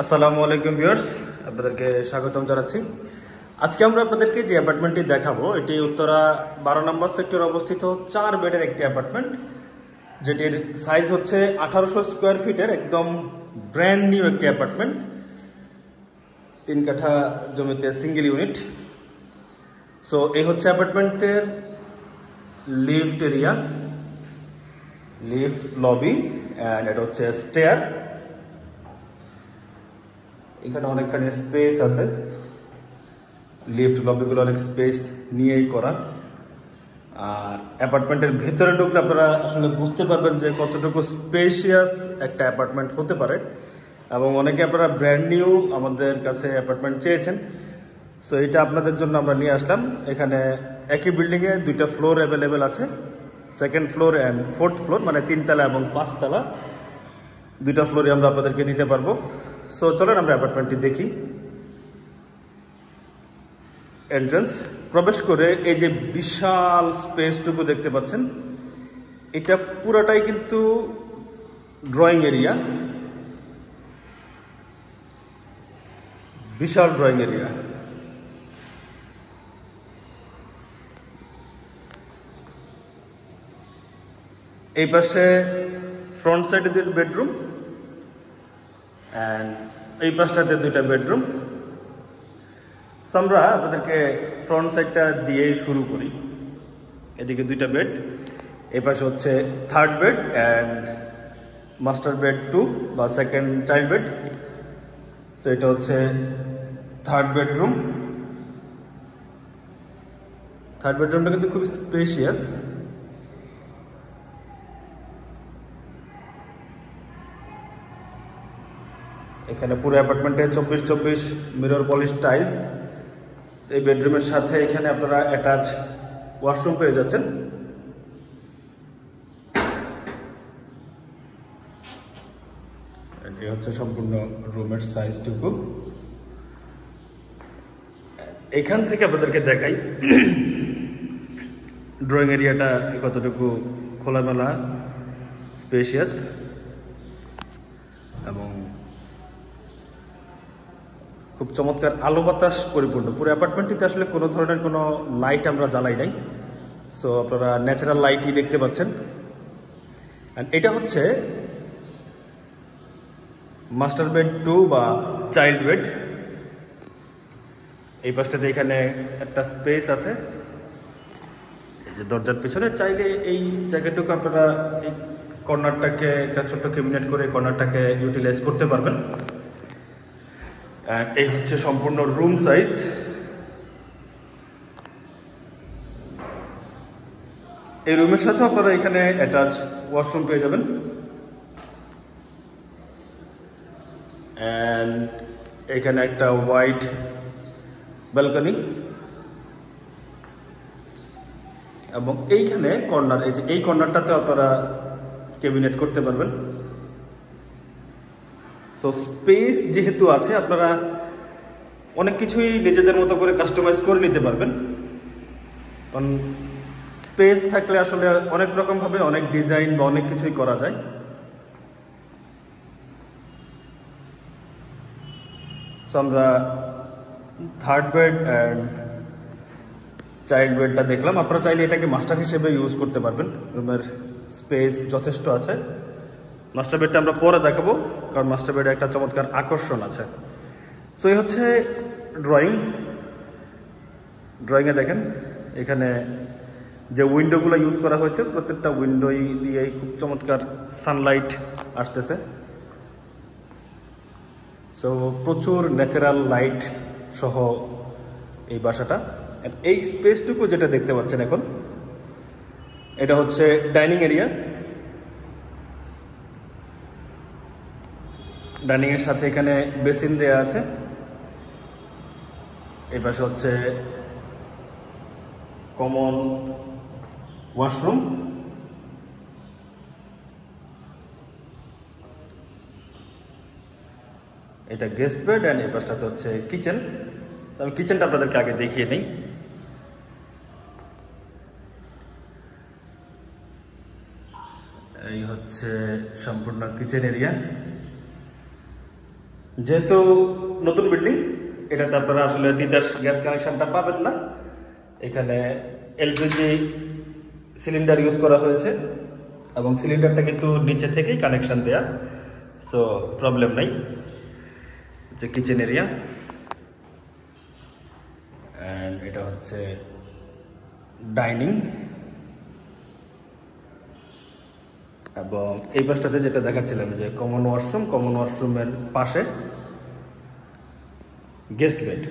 আসসালামু আলাইকুম ভিউয়ার্স, আপনাদেরকে স্বাগতম জানাচ্ছি। আজকে আমরা আপনাদেরকে যে অ্যাপার্টমেন্টটি দেখাবো এটি উত্তরা 12 নম্বর সেক্টরে অবস্থিত 4 বেডের একটি অ্যাপার্টমেন্ট, যেটির সাইজ হচ্ছে 1800 স্কোয়ার ফিটের একদম ব্র্যান্ড নিউ একটি অ্যাপার্টমেন্ট। 3 কাঠা জমিতে সিঙ্গেল ইউনিট। সো এই হচ্ছে অ্যাপার্টমেন্টের lift area, lift lobby and এটা হচ্ছে স্টেয়ার। এখানে অনেকখানি স্পেস আছে, লিফট লবিগুলো অনেক স্পেস নিয়েই করা। আর অ্যাপার্টমেন্টের ভেতরে ঢুকলে আপনারা আসলে বুঝতে পারবেন যে কতটুকু স্পেশিয়াস একটা অ্যাপার্টমেন্ট হতে পারে। এবং অনেকে আপনারা ব্র্যান্ড নিউ আমাদের কাছে অ্যাপার্টমেন্ট চেয়েছেন, সো এটা আপনাদের জন্য আমরা নিয়ে আসলাম। এখানে একই বিল্ডিংয়ে 2টা ফ্লোর অ্যাভেলেবেল আছে, 2nd floor and 4th floor, মানে 3 তলা এবং 5 তলা 2টা ফ্লোরে আমরা আপনাদেরকে দিতে পারবো। সো চলেন আমরা অ্যাপার্টমেন্টটি দেখি। এন্ট্রান্স প্রবেশ করে এই যে বিশাল স্পেসটুকু দেখতে পাচ্ছেন, এটা পুরোটাই কিন্তু ড্রয়িং এরিয়া, বিশাল ড্রয়িং এরিয়া। এই পাশে ফ্রন্ট সাইডে 2 বেডরুম অ্যান্ড এই পাশটাতে 2টা বেডরুম। আমরা আপনাদেরকে ফ্রন্ট সাইডটা দিয়েই শুরু করি। এদিকে 2টা বেড, এই পাশে হচ্ছে 3rd bed and master bed 2 বা 2nd চাইল্ড বেড। সো এটা হচ্ছে 3rd বেডরুম। 3rd বেডরুমটা কিন্তু খুব স্পেশিয়াস। এখানে পুরো অ্যাপার্টমেন্টে 24x24 মিরর পলিশ টাইলস। এই বেডরুমের সাথে এখানে আপনারা অ্যাটাচ ওয়াশরুম পেয়ে যাচ্ছেন। এই হচ্ছে সম্পূর্ণ রুমের সাইজটুকু। এখান থেকে আপনাদেরকে দেখাই ড্রয়িং এরিয়াটা কতটুকু খোলামেলা, স্পেশিয়াস এবং খুব চমৎকার আলো বাতাস পরিপূর্ণ। পুরো অ্যাপার্টমেন্টটিতে আসলে কোনো ধরনের কোনো লাইট আমরা জ্বালাই নাই, সো আপনারা ন্যাচারাল লাইটই দেখতে পাচ্ছেন। অ্যান্ড এটা হচ্ছে মাস্টার বেড 2 বা চাইল্ড বেড। এই পাশটাতে এখানে একটা স্পেস আছে, এই যে দরজার পিছনে। চাইলে এই জায়গাটুকু আপনারা এই কর্নারটাকে একটা ছোট্ট ক্যাবিনেট করে কর্নারটাকে ইউটিলাইজ করতে পারবেন। এই হচ্ছে সম্পূর্ণ রুম সাইজ। এই রুমের সাথে আপনারা এখানে অ্যাটাচ ওয়াশরুম পেয়ে যাবেন অ্যান্ড এখানে একটা ওয়াইড ব্যালকনি এবং এইখানে কর্নার, এই যে এই কর্নারটাতে আপনারা ক্যাবিনেট করতে পারবেন। সো স্পেস যেহেতু আছে, আপনারা অনেক কিছুই নিজেদের মতো করে কাস্টমাইজ করে নিতে পারবেন। কারণ স্পেস থাকলে আসলে অনেক রকমভাবে অনেক ডিজাইন বা অনেক কিছুই করা যায়। সো আমরা 3rd বেড অ্যান্ড চাইল্ড বেডটা দেখলাম। আপনারা চাইলে এটাকে মাস্টার হিসেবে ইউজ করতে পারবেন, রুমের স্পেস যথেষ্ট আছে। মাস্টার বেডটা আমরা পরে দেখাবো, কারণ মাস্টার বেডে একটা চমৎকার আকর্ষণ আছে। সো এই হচ্ছে ড্রয়িংয়ে দেখেন এখানে যে উইন্ডোগুলো ইউজ করা হয়েছে, প্রত্যেকটা উইন্ডোই দিয়েই খুব চমৎকার সানলাইট আসতেছে। সো প্রচুর ন্যাচারাল লাইট সহ এই বাসাটা। এই স্পেসটুকু যেটা দেখতে পাচ্ছেন এখন, এটা হচ্ছে ডাইনিং এরিয়া। ডাইনিংয়ের সাথে এখানে বেসিন দেয়া আছে। এই পাশে হচ্ছে কমন ওয়াশরুম। এটা গেস্ট বেড অ্যান্ড এই পাশটাতে হচ্ছে কিচেন। আমি কিচেনটা আপনাদেরকে আগে দেখিয়ে নিই। এই হচ্ছে সম্পূর্ণ কিচেন এরিয়া। যেহেতু নতুন বিল্ডিং, এটাতে আপনারা আসলে তিতাস গ্যাস কানেকশনটা পাবেন না। এখানে এলপিজি সিলিন্ডার ইউজ করা হয়েছে এবং সিলিন্ডারটা কিন্তু নিচে থেকেই কানেকশন দেয়া, সো প্রবলেম নাই। যে কিচেন এরিয়া, অ্যান্ড এটা হচ্ছে ডাইনিং, এবং এই পাশটাতে যেটা দেখাচ্ছিলাম যে কমন ওয়াশরুমের পাশে গেস্ট বেড।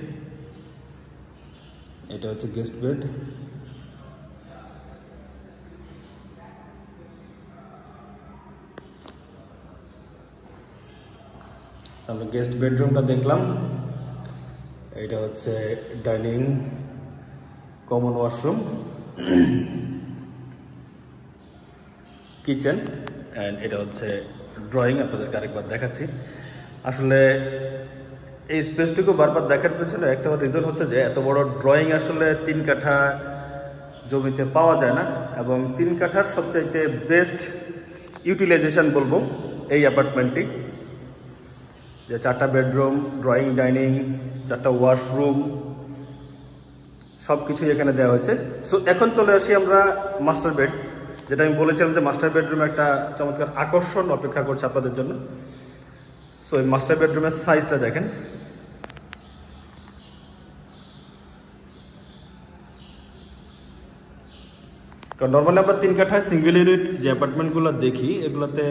এটা হচ্ছে গেস্ট বেড। আমরা গেস্ট বেডরুমটা দেখলাম। এটা হচ্ছে dining, common washroom, kitchen, and এটা হচ্ছে ড্রয়িং। আপনাদেরকে আরেকবার দেখাচ্ছি। আসলে এই স্পেসটুকু বারবার দেখার পেছনে একটা রিজন হচ্ছে যে এত বড় ড্রয়িং আসলে 3 কাঠা জমিতে পাওয়া যায় না, এবং 3 কাঠার সবচাইতে বেস্ট ইউটিলাইজেশন বলবো এই অ্যাপার্টমেন্টটি, যে 4টা বেডরুম, ড্রয়িং, ডাইনিং, 4টা ওয়াশরুম, সব কিছুই এখানে দেওয়া হয়েছে। সো এখন চলে আসি আমরা মাস্টার বেড, যেটা আমি বলেছিলাম যে মাস্টার বেডরুমে একটা চমৎকার আকর্ষণ অপেক্ষা করছে আপনাদের জন্য। সো এই মাস্টার বেডরুমের সাইজটা দেখেন। কারণ নর্মালি আমরা 3 কাঠায় সিঙ্গেল ইউনিট যে অ্যাপার্টমেন্টগুলো দেখি, এগুলোতে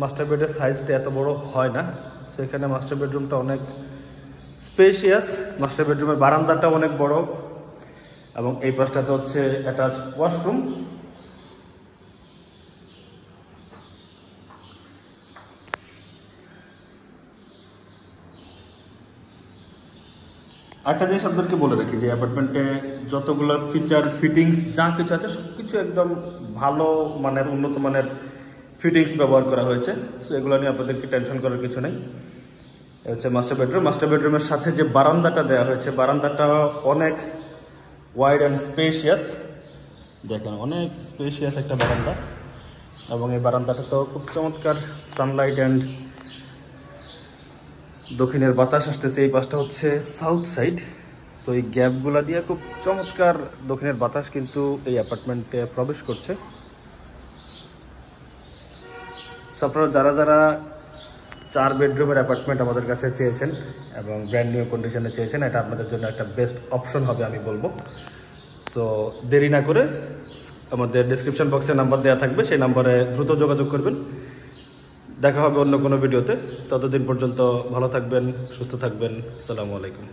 মাস্টার বেডের সাইজটা এত বড় হয় না। সো এখানে মাস্টার বেডরুমটা অনেক স্পেশিয়াস, মাস্টার বেডরুমের বারান্দাটা অনেক বড়, এবং এই পাশটাতে হচ্ছে অ্যাটাচ ওয়াশরুম। একটা জিনিস আপনাদেরকে বলে রাখি যে অ্যাপার্টমেন্টে যতগুলো ফিচার, ফিটিংস, যা কিছু আছে সব কিছু একদম ভালো মানের, উন্নত মানের ফিটিংস ব্যবহার করা হয়েছে। সো এগুলো নিয়ে আপনাদেরকে টেনশন করার কিছু নেই। এটা হচ্ছে মাস্টার বেডরুম। মাস্টার বেডরুমের সাথে যে বারান্দাটা দেওয়া হয়েছে, বারান্দাটা অনেক ওয়াইড অ্যান্ড স্পেশিয়াস। দেখেন, অনেক স্পেশিয়াস একটা বারান্দা, এবং এই বারান্দাটা তো খুব চমৎকার সানলাইট অ্যান্ড দক্ষিণের বাতাস আসতেছে। এই পাশটা হচ্ছে সাউথ সাইড। সো এই গ্যাপগুলা দিয়ে খুব চমৎকার দক্ষিণের বাতাস কিন্তু এই অ্যাপার্টমেন্টে প্রবেশ করছে। সো আপনারা যারা যারা 4 বেডরুমের অ্যাপার্টমেন্ট আমাদের কাছে চেয়েছেন এবং ব্র্যান্ড নিউ কন্ডিশনে চেয়েছেন, এটা আপনাদের জন্য একটা বেস্ট অপশন হবে আমি বলবো। সো দেরি না করে আমাদের ডিসক্রিপশন বক্সে নাম্বার দেওয়া থাকবে, সেই নাম্বারে দ্রুত যোগাযোগ করবেন। দেখা হবে অন্য কোনো ভিডিওতে। ততদিন পর্যন্ত ভালো থাকবেন, সুস্থ থাকবেন। আসসালামু আলাইকুম।